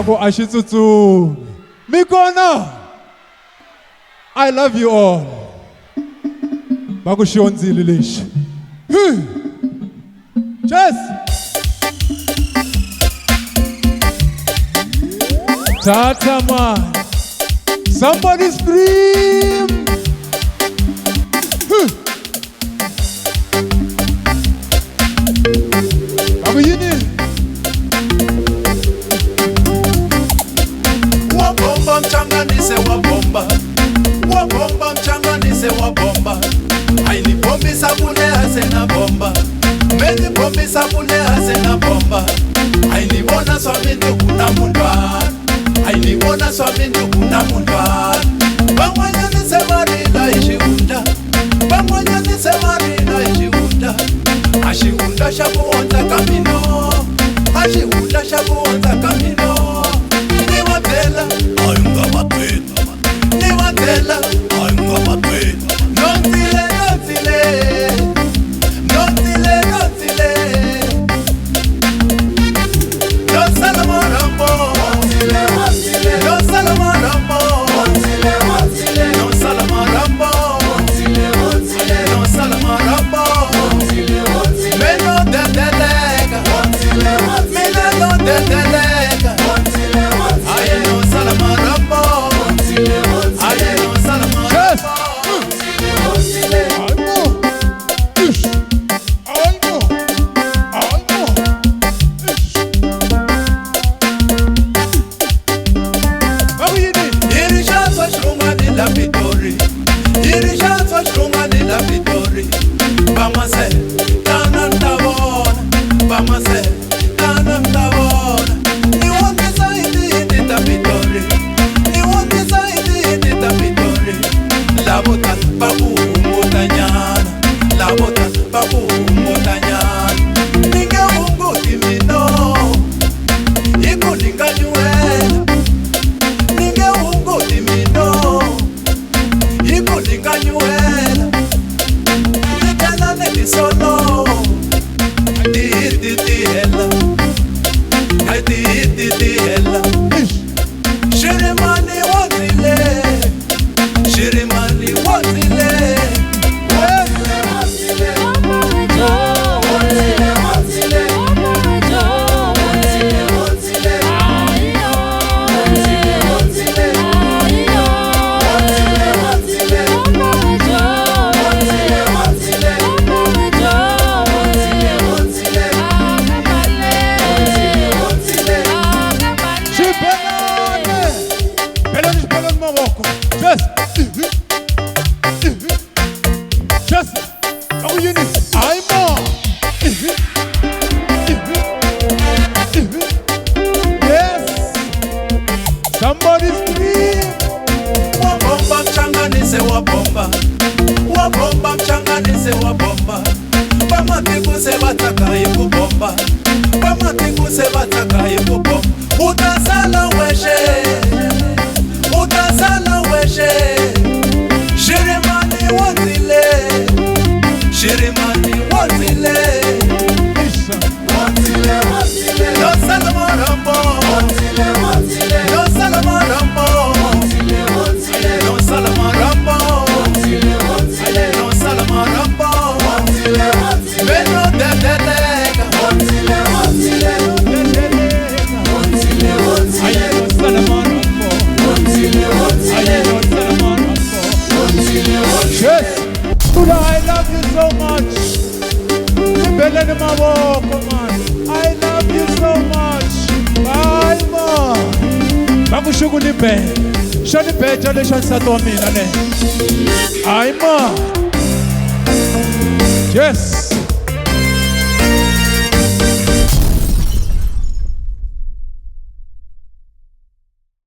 Bako Ashitsutsu. Mikona. I love you all. Bako Shionzi Lilish. Just. Tata man. Somebody scream. Bako Yini. Wabomba mchanganise wabomba. Wabomba mchanganise wabomba. Aini bombi sabune hasena bomba. Meni bombi sabune hasena bomba. Aini bona swami ndukuna mundwa. Aini bona swami ndukuna mundwa. Bamwanya ni semarila ishigunda. Bamwanya ni semarila ishigunda. Ashigunda shabuonza kamino. Ashigunda shabuonza kamino. Niwatela ayunga matweta. Niwatela ayunga matweta. Nonzile nonzile. Nonzile nonzile. Don Salomon Rambo. Nonzile nonzile. Don Salomon Rambo. Nonzile nonzile. Don Salomon Rambo. Nonzile nonzile. Don Salomon Rambo. Nonzile nonzile. Meno de delega. Nonzile nonzile. Meno de delega. Nonzile nonzile. Aye Don Salomon Rambo. Nonzile nonzile. Aye Don Salomon Rambo. Nonzile nonzile. Somebody scream. Wabomba mchanganise wabomba. Wabomba mchanganise wabomba. Bamatikuse bataka ibubomba. Bamatikuse bataka ibubomba. Utasala weshe. Utasala weshe. Shirimani wazile. Shirimani wazile. Wazile wazile. Don Salomon Rambo. Wazile wazile. Don Salomon Rambo. Wazile wazile. Don Salomon Rambo. Wazile wazile. Don Salomon Rambo. Wazile wazile. Meno de delega. Wazile wazile. Wazile wazile. Don Salomon Rambo. Wazile wazile. Don Salomon Rambo. Wazile wazile. Yes. Buddha, I love you so much. Beleni maboko man. I love you so much. Bye man. Bakushukuni be. Shani be jale shan sato mina ne. Ay man. Yes.